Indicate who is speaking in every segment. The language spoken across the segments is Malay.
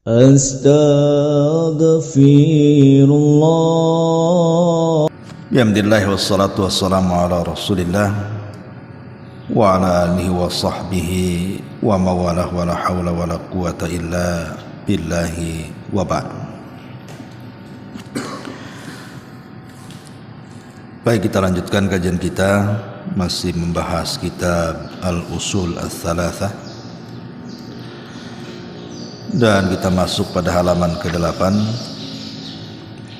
Speaker 1: Astaghfirullah. Bismillah wassalatu wassalamu ala Rasulillah wa ala alihi wa sahbihi wa mawalah wa la hawla wa la quwata illa billahi wa ba'd. Baik, kita lanjutkan kajian kita, masih membahas kitab Al-Usul Ats-Tsalatsah, dan kita masuk pada halaman ke-8,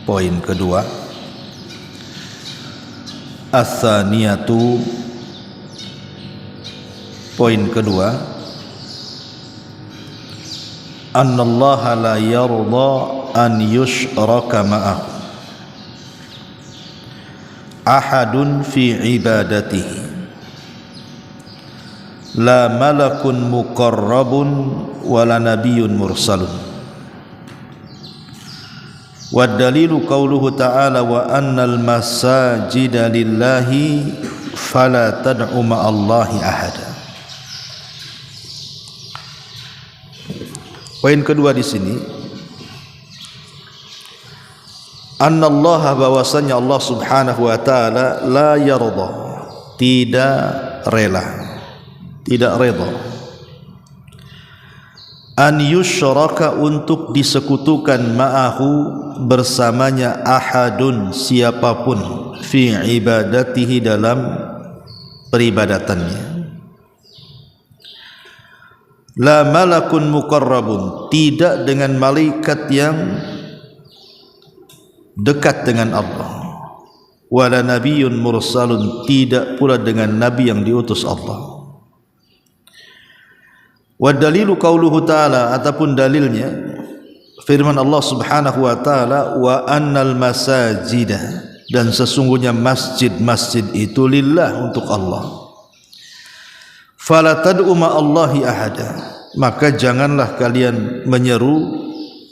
Speaker 1: poin kedua. Ats-tsaniyatu, poin kedua, annallaha la yarda an yushraka ma'ahu ahadun fi ibadatihi, la malakun muqarrabun wala nabiyyun mursalun. Wa dalilu qauluhu ta'ala wa annal masajida lillahi fala tad'u ma'allahi ahada. Poin kedua di sini, annallaha, bahwasanya Allah Subhanahu wa taala, la yarda, tidak rela, tidak redha, an yusyraka, untuk disekutukan, ma'ahu, bersamanya, ahadun, siapapun, fi ibadatihi, dalam peribadatannya. La malakun muqarrabun, tidak dengan malaikat yang dekat dengan Allah. Wala nabiyyun mursalun, tidak pula dengan nabi yang diutus Allah. Wa dalilu qauluhu ta'ala, ataupun dalilnya firman Allah Subhanahu wa ta'ala, wa annal masajida, dan sesungguhnya masjid-masjid itu lillah, untuk Allah. Fala tad'u ma'allahi ahada, maka janganlah kalian menyeru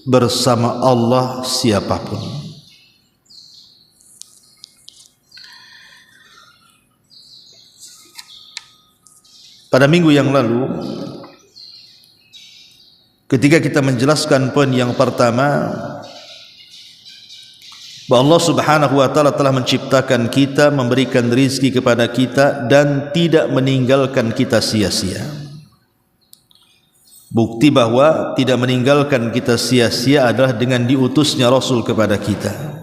Speaker 1: bersama Allah siapapun. Pada minggu yang lalu, ketika kita menjelaskan poin yang pertama, bahwa Allah Subhanahu wa taala telah menciptakan kita, memberikan rizki kepada kita, dan tidak meninggalkan kita sia-sia. Bukti bahwa tidak meninggalkan kita sia-sia adalah dengan diutusnya Rasul kepada kita.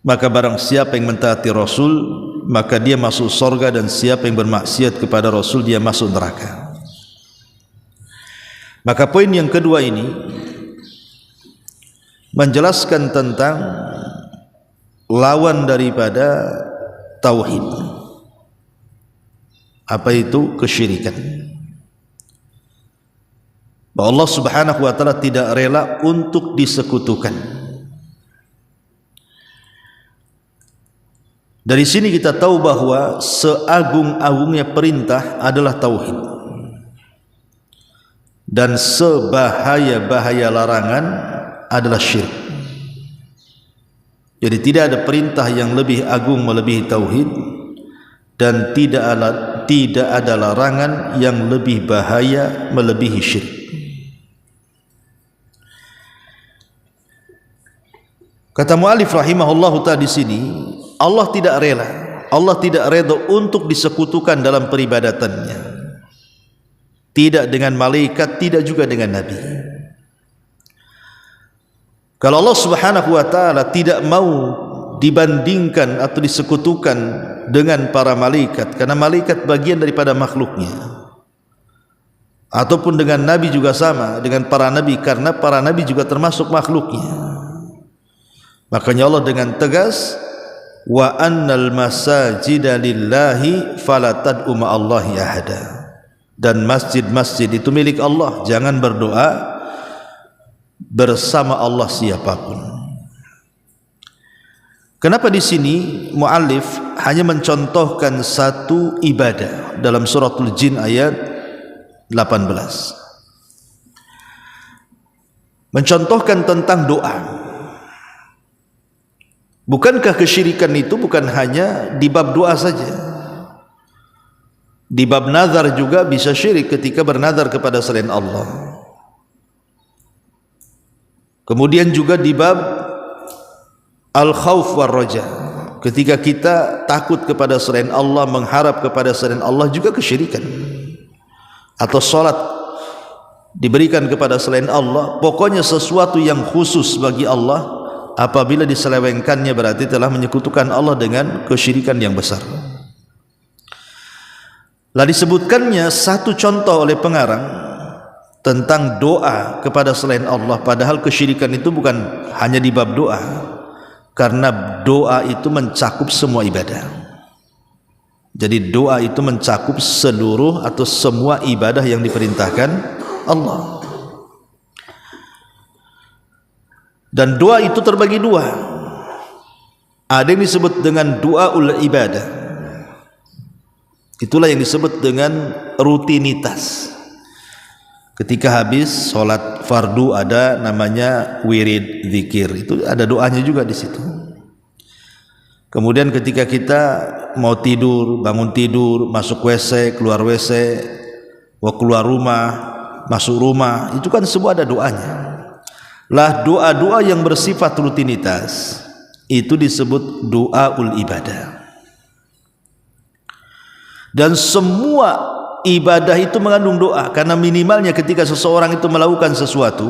Speaker 1: Maka barang siapa yang mentaati Rasul, maka dia masuk surga, dan siapa yang bermaksiat kepada Rasul, dia masuk neraka. Maka poin yang kedua ini menjelaskan tentang lawan daripada tauhid. Apa itu? Kesyirikan. Bahwa Allah Subhanahu wa taala tidak rela untuk disekutukan. Dari sini kita tahu bahwa seagung-agungnya perintah adalah tauhid, dan sebahaya-bahaya larangan adalah syirik. Jadi tidak ada perintah yang lebih agung melebihi tauhid, dan tidak ada larangan yang lebih bahaya melebihi syirik. Kata mu'alif rahimahullahu ta'ala di sini, Allah tidak rela, Allah tidak redha untuk disekutukan dalam peribadatannya, tidak dengan malaikat, tidak juga dengan nabi. Kalau Allah Subhanahu wa taala tidak mau dibandingkan atau disekutukan dengan para malaikat, karena malaikat bagian daripada makhluknya, ataupun dengan nabi juga sama, dengan para nabi, karena para nabi juga termasuk makhluknya. Makanya Allah dengan tegas, wa annal masajida lillahi fala tad'u ma'allahi ahada, dan masjid-masjid itu milik Allah, jangan berdoa bersama Allah siapapun. Kenapa di sini muallif hanya mencontohkan satu ibadah dalam suratul Jin ayat 18, mencontohkan tentang doa? Bukankah kesyirikan itu bukan hanya di bab doa saja? Di bab nazar juga bisa syirik ketika bernazar kepada selain Allah. Kemudian juga di bab al-khauf war raja, ketika kita takut kepada selain Allah, mengharap kepada selain Allah, juga kesyirikan. Atau salat diberikan kepada selain Allah, pokoknya sesuatu yang khusus bagi Allah, apabila diselewengkannya berarti telah menyekutukan Allah dengan kesyirikan yang besar. Lah disebutkannya satu contoh oleh pengarang tentang doa kepada selain Allah, padahal kesyirikan itu bukan hanya di bab doa, karena doa itu mencakup semua ibadah. Jadi doa itu mencakup seluruh atau semua ibadah yang diperintahkan Allah. Dan doa itu terbagi dua. Ada yang disebut dengan doaul ibadah, itulah yang disebut dengan rutinitas. Ketika habis sholat fardu ada namanya wirid zikir, itu ada doanya juga di situ. Kemudian ketika kita mau tidur, bangun tidur, masuk WC, keluar WC, mau keluar rumah, masuk rumah, itu kan semua ada doanya. Lah doa-doa yang bersifat rutinitas itu disebut doaul ibadah. Dan semua ibadah itu mengandung doa, karena minimalnya ketika seseorang itu melakukan sesuatu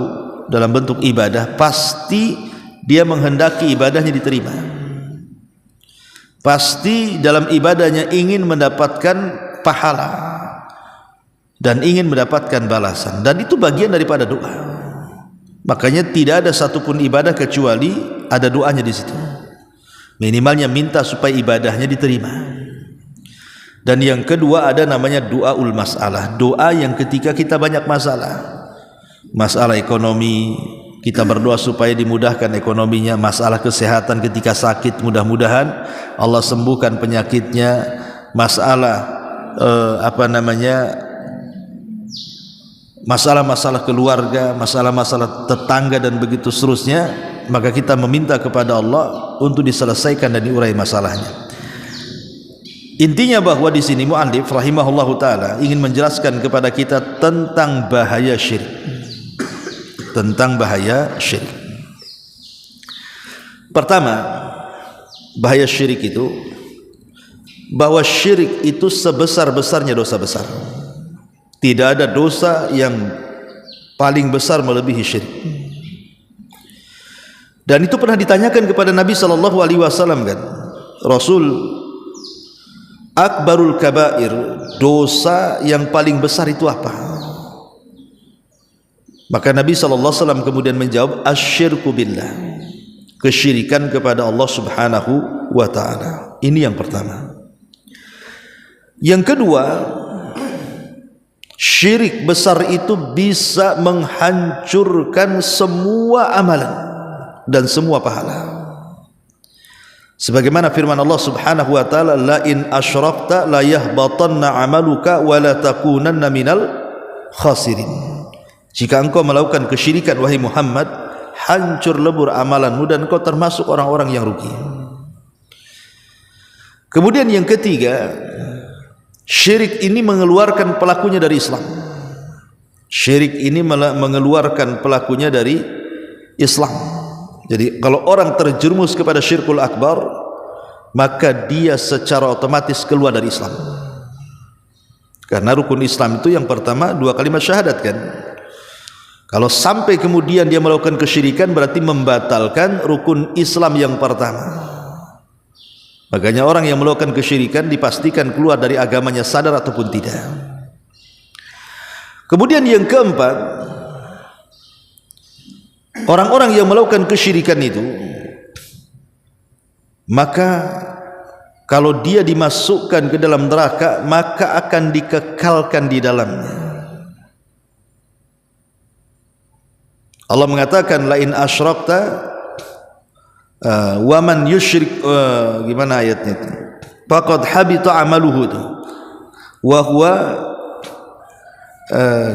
Speaker 1: dalam bentuk ibadah, pasti dia menghendaki ibadahnya diterima. Pasti dalam ibadahnya ingin mendapatkan pahala dan ingin mendapatkan balasan, dan itu bagian daripada doa. Makanya tidak ada satupun ibadah kecuali ada doanya di situ. Minimalnya minta supaya ibadahnya diterima. Dan yang kedua ada namanya doaul masalah, doa yang ketika kita banyak masalah ekonomi, kita berdoa supaya dimudahkan ekonominya. Masalah kesehatan, ketika sakit mudah-mudahan Allah sembuhkan penyakitnya. Masalah masalah-masalah keluarga, masalah-masalah tetangga dan begitu seterusnya, maka kita meminta kepada Allah untuk diselesaikan dan diurai masalahnya. Intinya bahwa di sini muallif rahimahullahu taala ingin menjelaskan kepada kita tentang bahaya syirik. Tentang bahaya syirik. Pertama, bahaya syirik itu bahwa syirik itu sebesar-besarnya dosa besar. Tidak ada dosa yang paling besar melebihi syirik. Dan itu pernah ditanyakan kepada Nabi sallallahu alaihi wasallam kan. Rasul, akbarul kabair, dosa yang paling besar itu apa? Maka Nabi SAW kemudian menjawab, asyirku billah, kesyirikan kepada Allah subhanahu wa ta'ala. Ini yang pertama. Yang kedua, syirik besar itu bisa menghancurkan semua amalan dan semua pahala. Sebagaimana firman Allah subhanahu wa ta'ala, la in asyrakta la yahbatanna amaluka wa la takunanna minal khasirin. Jika engkau melakukan kesyirikan wahai Muhammad, hancur lebur amalanmu dan engkau termasuk orang-orang yang rugi. Kemudian yang ketiga, syirik ini mengeluarkan pelakunya dari Islam. Syirik ini mengeluarkan pelakunya dari Islam. Jadi kalau orang terjerumus kepada syirkul akbar, maka dia secara otomatis keluar dari Islam. Karena rukun Islam itu yang pertama 2 kalimat syahadat kan. Kalau sampai kemudian dia melakukan kesyirikan, berarti membatalkan rukun Islam yang pertama. Makanya orang yang melakukan kesyirikan dipastikan keluar dari agamanya, sadar ataupun tidak. Kemudian yang keempat, orang-orang yang melakukan kesyirikan itu, maka kalau dia dimasukkan ke dalam neraka, maka akan dikekalkan di dalamnya. Allah mengatakan, la in asyrakta wa man yusyrik, gimana ayatnya itu? Faqad habita amaluhu, wa huwa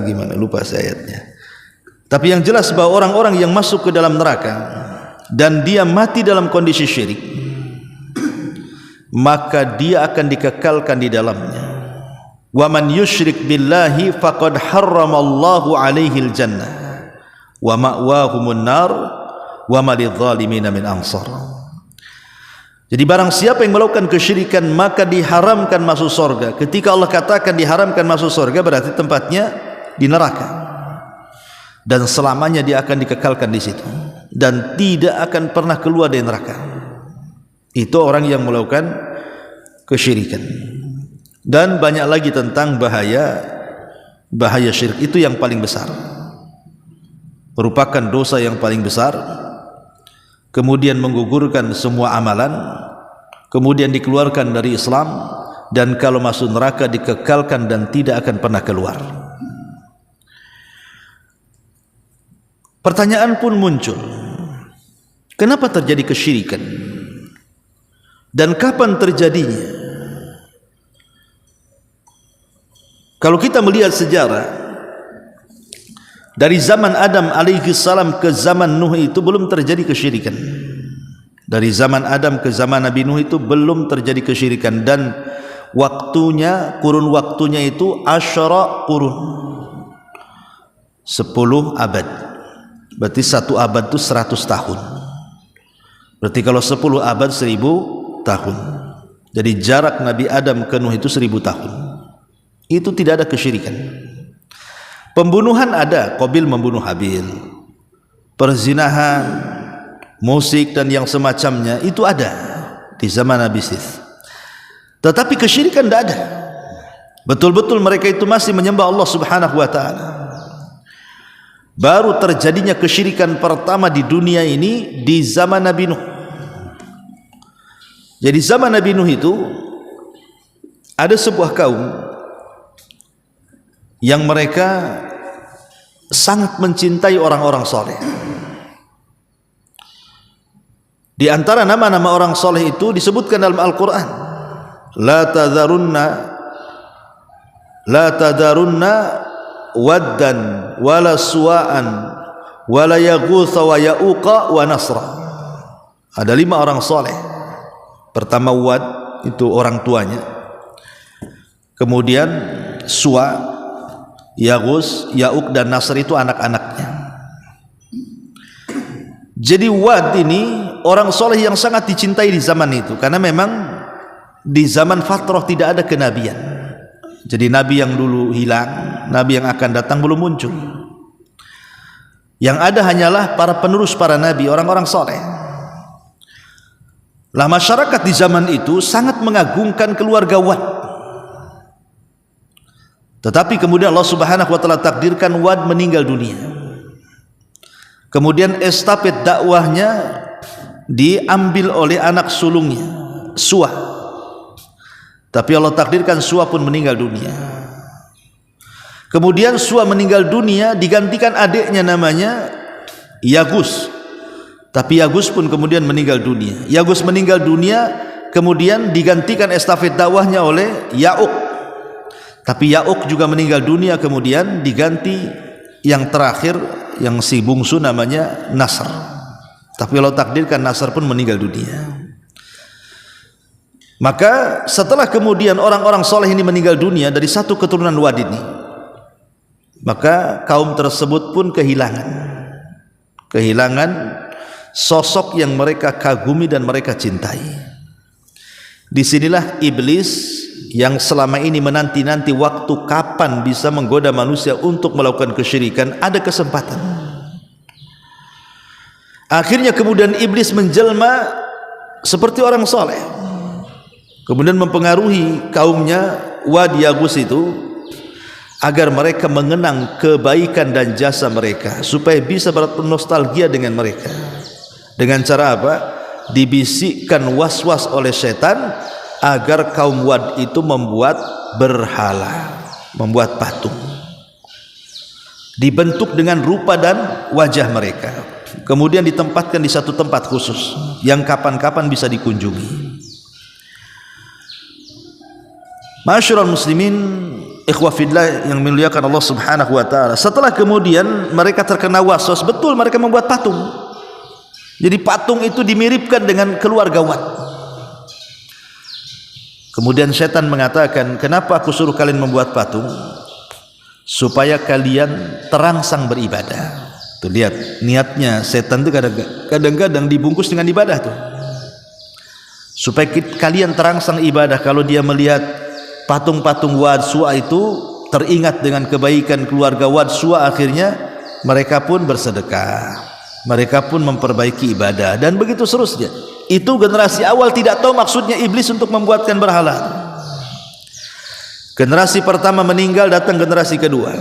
Speaker 1: gimana, lupa saya ayatnya. Tapi yang jelas bahwa orang-orang yang masuk ke dalam neraka dan dia mati dalam kondisi syirik, maka dia akan dikekalkan di dalamnya. Wa man yusyrik billahi faqad harramallahu alaihil jannah wa ma'wahumun nar wa ma lidh-dhalimin min ansar. Jadi barang siapa yang melakukan kesyirikan maka diharamkan masuk surga. Ketika Allah katakan diharamkan masuk surga, berarti tempatnya di neraka, dan selamanya dia akan dikekalkan di situ dan tidak akan pernah keluar dari neraka. Itu orang yang melakukan kesyirikan. Dan banyak lagi tentang bahaya syirik. Itu yang paling besar, merupakan dosa yang paling besar, kemudian menggugurkan semua amalan, kemudian dikeluarkan dari Islam, dan kalau masuk neraka dikekalkan dan tidak akan pernah keluar. Pertanyaan pun muncul, kenapa terjadi kesyirikan dan kapan terjadinya? Kalau kita melihat sejarah, dari zaman Adam alaihi salam ke zaman Nuh itu belum terjadi kesyirikan. Dari zaman Adam ke zaman Nabi Nuh itu belum terjadi kesyirikan, dan waktunya, kurun waktunya itu asyara kurun, 10 abad. Berarti 1 abad itu 100 tahun. Berarti kalau 10 abad 1000 tahun. Jadi jarak Nabi Adam ke Nuh itu 1000 tahun. Itu tidak ada kesyirikan. Pembunuhan ada, Qabil membunuh Habil. Perzinahan, musik dan yang semacamnya itu ada di zaman Nabi Sith. Tetapi kesyirikan tidak ada. Betul-betul mereka itu masih menyembah Allah Subhanahu wa ta'ala. Baru terjadinya kesyirikan pertama di dunia ini di zaman Nabi Nuh. Jadi zaman Nabi Nuh itu ada sebuah kaum yang mereka sangat mencintai orang-orang soleh. Di antara nama-nama orang soleh itu disebutkan dalam Al-Quran, la tadarunna waddan wala suwa'an wala yaghutha wa ya'uqa wa nasra. Ada 5 orang soleh. Pertama Wad, itu orang tuanya. Kemudian Suwa, Yaghus, Ya'uq dan Nasr itu anak-anaknya. Jadi Wad ini orang soleh yang sangat dicintai di zaman itu, karena memang di zaman fatrah tidak ada kenabian. Jadi nabi yang dulu hilang, nabi yang akan datang belum muncul. Yang ada hanyalah para penerus para nabi, orang-orang soleh. Lah masyarakat di zaman itu sangat mengagungkan keluarga Wad. Tetapi kemudian Allah Subhanahu wa ta'ala takdirkan Wad meninggal dunia. Kemudian estafet dakwahnya diambil oleh anak sulungnya, Suwa. Tapi Allah takdirkan Suwa pun meninggal dunia. Kemudian Suwa meninggal dunia digantikan adiknya namanya Yagus. Tapi Yagus pun kemudian meninggal dunia. Yagus meninggal dunia, kemudian digantikan estafet dakwahnya oleh Ya'uq. Tapi Ya'uq juga meninggal dunia, kemudian diganti yang terakhir, yang si bungsu namanya Nasr. Tapi Allah takdirkan Nasr pun meninggal dunia. Maka setelah kemudian orang-orang soleh ini meninggal dunia dari satu keturunan Wad ini, maka kaum tersebut pun kehilangan sosok yang mereka kagumi dan mereka cintai. Disinilah iblis yang selama ini menanti-nanti waktu kapan bisa menggoda manusia untuk melakukan kesyirikan, ada kesempatan. Akhirnya kemudian iblis menjelma seperti orang soleh, kemudian mempengaruhi kaumnya Wad Yagus itu agar mereka mengenang kebaikan dan jasa mereka, supaya bisa bernostalgia dengan mereka. Dengan cara apa? Dibisikkan was-was oleh setan agar kaum Wad itu membuat berhala, membuat patung, dibentuk dengan rupa dan wajah mereka, kemudian ditempatkan di satu tempat khusus yang kapan-kapan bisa dikunjungi. Ma'asyiral muslimin, ikhwah fillah yang memuliakan Allah Subhanahu wa ta'ala, setelah kemudian mereka terkena waswas, betul mereka membuat patung. Jadi patung itu dimiripkan dengan keluarga Wad. Kemudian setan mengatakan, kenapa aku suruh kalian membuat patung? Supaya kalian terangsang beribadah. Tuh lihat niatnya setan itu kadang-kadang dibungkus dengan ibadah tuh. Supaya kalian terangsang ibadah. Kalau dia melihat patung-patung Wad Suwa itu teringat dengan kebaikan keluarga Wad Suwa, akhirnya mereka pun bersedekah, mereka pun memperbaiki ibadah, dan begitu seterusnya. Itu generasi awal tidak tahu maksudnya iblis untuk membuatkan berhala. Generasi pertama meninggal, datang generasi kedua.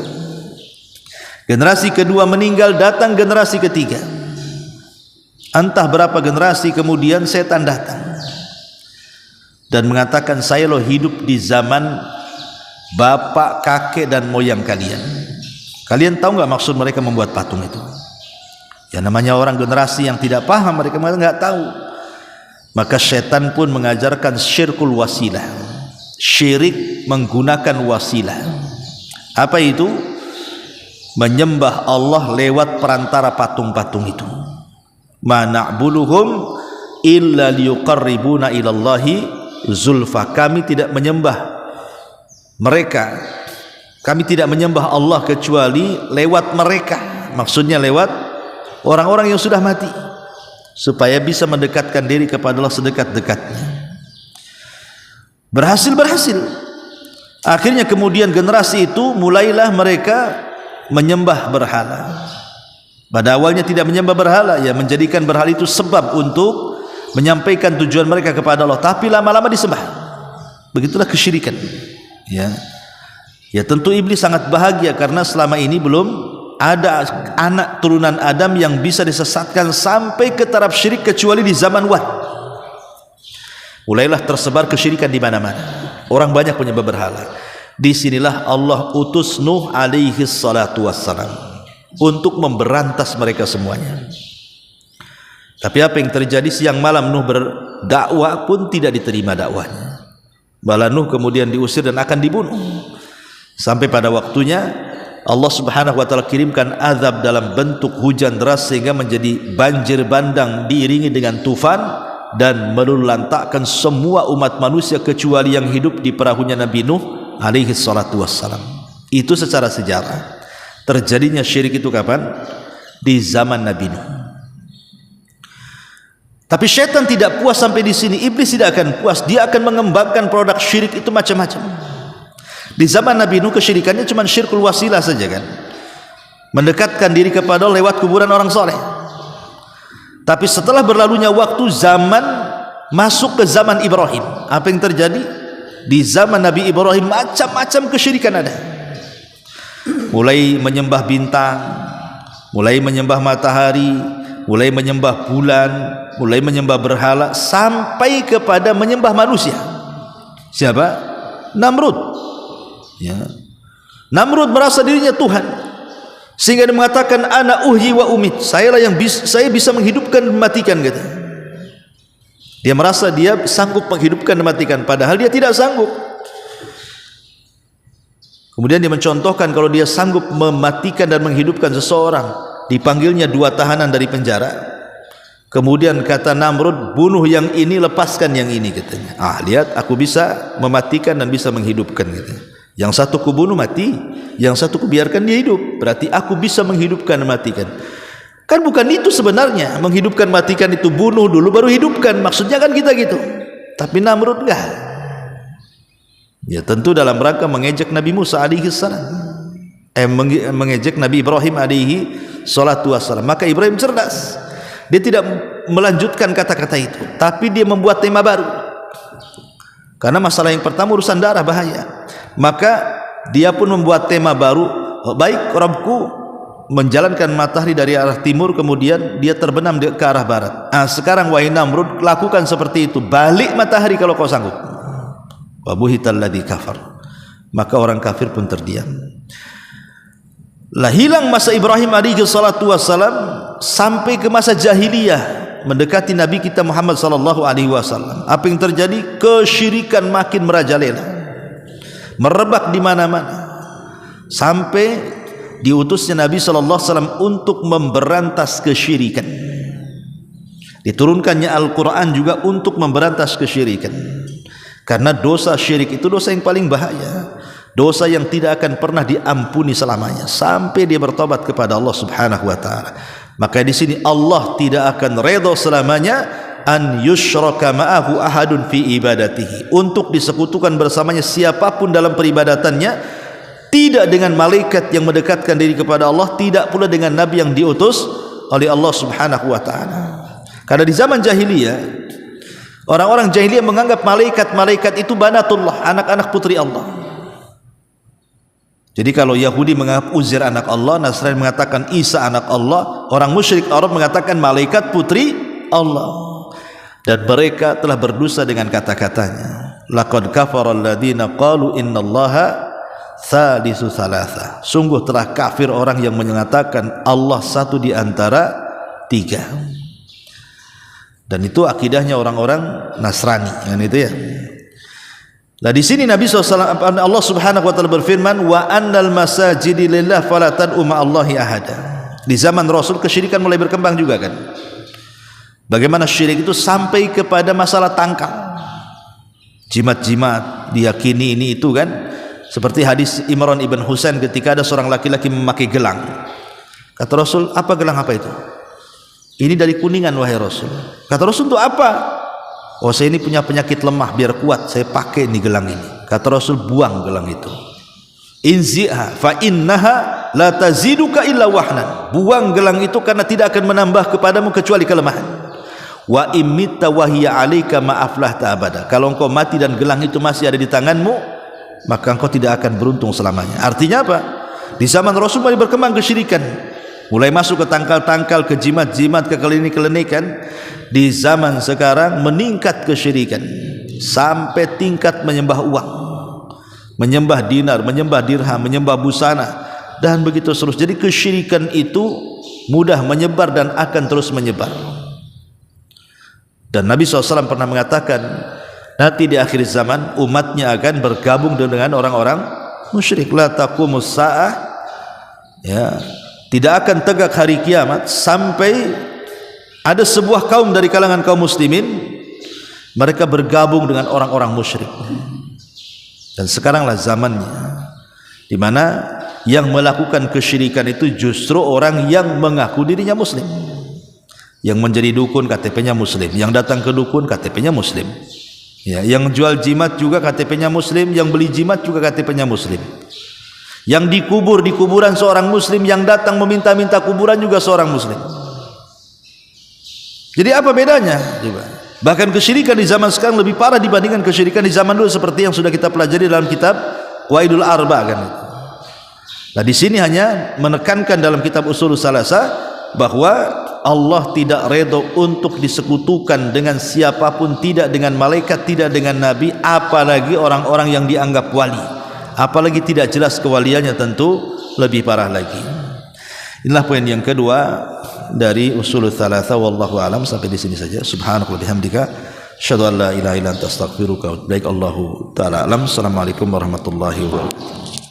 Speaker 1: Generasi kedua meninggal, datang generasi ketiga. Entah berapa generasi kemudian setan datang dan mengatakan, saya loh hidup di zaman bapak, kakek dan moyang kalian. Kalian tahu nggak maksud mereka membuat patung itu? Ya namanya orang generasi yang tidak paham, mereka nggak tahu. Maka setan pun mengajarkan syirkul wasilah, syirik menggunakan wasilah. Apa itu? Menyembah Allah lewat perantara patung-patung itu. Ma na'buduhum illa liyuqarribuna ilallahi zulfa. Kami tidak menyembah mereka, kami tidak menyembah Allah kecuali lewat mereka. Maksudnya lewat orang-orang yang sudah mati, supaya bisa mendekatkan diri kepada Allah sedekat-dekatnya. Berhasil. Akhirnya kemudian generasi itu mulailah mereka menyembah berhala. Pada awalnya tidak menyembah berhala, ya menjadikan berhala itu sebab untuk menyampaikan tujuan mereka kepada Allah, tapi lama-lama disembah. Begitulah kesyirikan. Ya tentu iblis sangat bahagia karena selama ini belum ada anak turunan Adam yang bisa disesatkan sampai ke taraf syirik kecuali di zaman Wad. Mulailah tersebar kesyirikan di mana-mana. Orang banyak menyembah berhala. Disinilah Allah utus Nuh alaihi salatu wassalam untuk memberantas mereka semuanya. Tapi apa yang terjadi? Siang malam Nuh berdakwah pun tidak diterima dakwahnya. Malah Nuh kemudian diusir dan akan dibunuh. Sampai pada waktunya Allah subhanahu wa ta'ala kirimkan azab dalam bentuk hujan deras sehingga menjadi banjir bandang diiringi dengan tufan dan meluluhlantakkan semua umat manusia kecuali yang hidup di perahunya Nabi Nuh alaihi salatu wassalam. Itu secara sejarah. Terjadinya syirik itu kapan? Di zaman Nabi Nuh. Tapi syaitan tidak puas sampai di sini. Iblis tidak akan puas. Dia akan mengembangkan produk syirik itu macam-macam. Di zaman Nabi Nuh kesyirikannya cuma syirkul wasilah saja kan, mendekatkan diri kepada Allah lewat kuburan orang soleh. Tapi setelah berlalunya waktu, zaman masuk ke zaman Ibrahim. Apa yang terjadi? Di zaman Nabi Ibrahim macam-macam kesyirikan ada. Mulai menyembah bintang, mulai menyembah matahari, mulai menyembah bulan, mulai menyembah berhala, sampai kepada menyembah manusia. Siapa? Namrud. Ya. Namrud merasa dirinya Tuhan, sehingga dia mengatakan ana uhyi wa umit, saya bisa menghidupkan dan mematikan gitu. Dia merasa dia sanggup menghidupkan dan mematikan, padahal dia tidak sanggup. Kemudian dia mencontohkan kalau dia sanggup mematikan dan menghidupkan seseorang, dipanggilnya 2 tahanan dari penjara. Kemudian kata Namrud, bunuh yang ini, lepaskan yang ini katanya. Lihat aku bisa mematikan dan bisa menghidupkan katanya. Yang satu kubunuh mati, yang satu kubiarkan dia hidup. Berarti aku bisa menghidupkan dan matikan. Kan bukan itu sebenarnya. Menghidupkan matikan itu bunuh dulu baru hidupkan. Maksudnya kan kita gitu. Tapi Namrud enggak. Ya tentu dalam rangka mengejek Nabi Musa alaihi salam, mengejek Nabi Ibrahim alaihi salatu wassalam. Maka Ibrahim cerdas. Dia tidak melanjutkan kata-kata itu, tapi dia membuat tema baru. Karena masalah yang pertama urusan darah bahaya. Maka dia pun membuat tema baru. Baik, Rabbku menjalankan matahari dari arah timur, kemudian dia terbenam ke arah barat. Sekarang wahai Namrud, lakukan seperti itu, balik matahari kalau kau sanggup. Wa buhital ladzi kafar. Maka orang kafir pun terdiam. Lah hilang masa Ibrahim alaihi salatu wassalam sampai ke masa jahiliyah, mendekati Nabi kita Muhammad sallallahu alaihi wasallam. Apa yang terjadi? Kesyirikan makin merajalela, merebak di mana-mana, sampai diutusnya Nabi sallallahu alaihi wasallam untuk memberantas kesyirikan. Diturunkannya Al-Qur'an juga untuk memberantas kesyirikan. Karena dosa syirik itu dosa yang paling bahaya. dosa yang tidak akan pernah diampuni selamanya sampai dia bertobat kepada Allah Subhanahu wa taala. Maka di sini Allah tidak akan redha selamanya an yusyraka ma'ahu ahadun fi ibadatihi, untuk disekutukan bersamanya siapapun dalam peribadatannya, tidak dengan malaikat yang mendekatkan diri kepada Allah, tidak pula dengan nabi yang diutus oleh Allah Subhanahu wa taala. Karena di zaman jahiliyah, orang-orang jahiliyah menganggap malaikat itu banatullah, anak-anak putri Allah. Jadi kalau Yahudi menganggap Uzair anak Allah, Nasrani mengatakan Isa anak Allah, orang musyrik Arab mengatakan malaikat putri Allah. Dan mereka telah berdosa dengan kata-katanya. Laqad kafara alladziina qalu innallaha tsalitsu tsalatsa. Sungguh telah kafir orang yang menyatakan Allah satu di antara tiga. Dan itu akidahnya orang-orang Nasrani, kan itu ya. Nah di sini Nabi SAW, Allah Subhanahu wa taala berfirman, wa annal masajidi lillah fala tad'u ma'allahi ahada. Di zaman Rasul kesyirikan mulai berkembang juga kan. Bagaimana syirik itu sampai kepada masalah tangkal, jimat-jimat, diyakini ini itu kan. Seperti hadis Imran ibn Husain ketika ada seorang laki-laki memakai gelang. Kata Rasul, apa gelang apa itu? Ini dari kuningan wahai Rasul. Kata Rasul, untuk apa? Oh, saya ini punya penyakit lemah, biar kuat saya pakai ini gelang ini. Kata Rasul, buang gelang itu. Inzi'ha fa innaha la taziduka illa wahnan. Buang gelang itu karena tidak akan menambah kepadamu kecuali kelemahan. Wa imitta wa hiya 'alaika ma aflahta abada. Kalau engkau mati dan gelang itu masih ada di tanganmu, maka engkau tidak akan beruntung selamanya. Artinya apa? Di zaman Rasul mulai berkembang kesyirikan, mulai masuk ke tangkal-tangkal, ke jimat-jimat, ke klinik-klinikan. Di zaman sekarang meningkat kesyirikan sampai tingkat menyembah uang, menyembah dinar, menyembah dirham, menyembah busana, dan begitu terus. Jadi kesyirikan itu mudah menyebar dan akan terus menyebar. Dan Nabi SAW pernah mengatakan, nanti di akhir zaman umatnya akan bergabung dengan orang-orang musyrik. La taqumus sa'ah, ya, tidak akan tegak hari kiamat sampai ada sebuah kaum dari kalangan kaum muslimin, mereka bergabung dengan orang-orang musyrik. Dan sekaranglah zamannya di mana yang melakukan kesyirikan itu justru orang yang mengaku dirinya muslim. Yang menjadi dukun KTP-nya muslim, yang datang ke dukun KTP-nya muslim. Ya, yang jual jimat juga KTP-nya muslim, yang beli jimat juga KTP-nya muslim. Yang dikubur di kuburan seorang muslim, yang datang meminta-minta kuburan juga seorang muslim. Jadi apa bedanya? Bahkan kesyirikan di zaman sekarang lebih parah dibandingkan kesyirikan di zaman dulu, seperti yang sudah kita pelajari dalam kitab Qawaidul Arba kan. Nah di sini hanya menekankan dalam kitab Ushulus Tsalatsa bahwa Allah tidak redha untuk disekutukan dengan siapapun, tidak dengan malaikat, tidak dengan nabi, apalagi orang-orang yang dianggap wali. Apalagi tidak jelas kewaliannya, tentu lebih parah lagi. Inilah poin yang kedua dari Ushulus Tsalatsa, wallahu alam. Sampai di sini saja. Subhanallah bihamdika, asyhadu an la ilaha illa anta astaghfiruka wa atubu ilaik. Allahu taala alam. Assalamualaikum warahmatullahi wabarakatuh.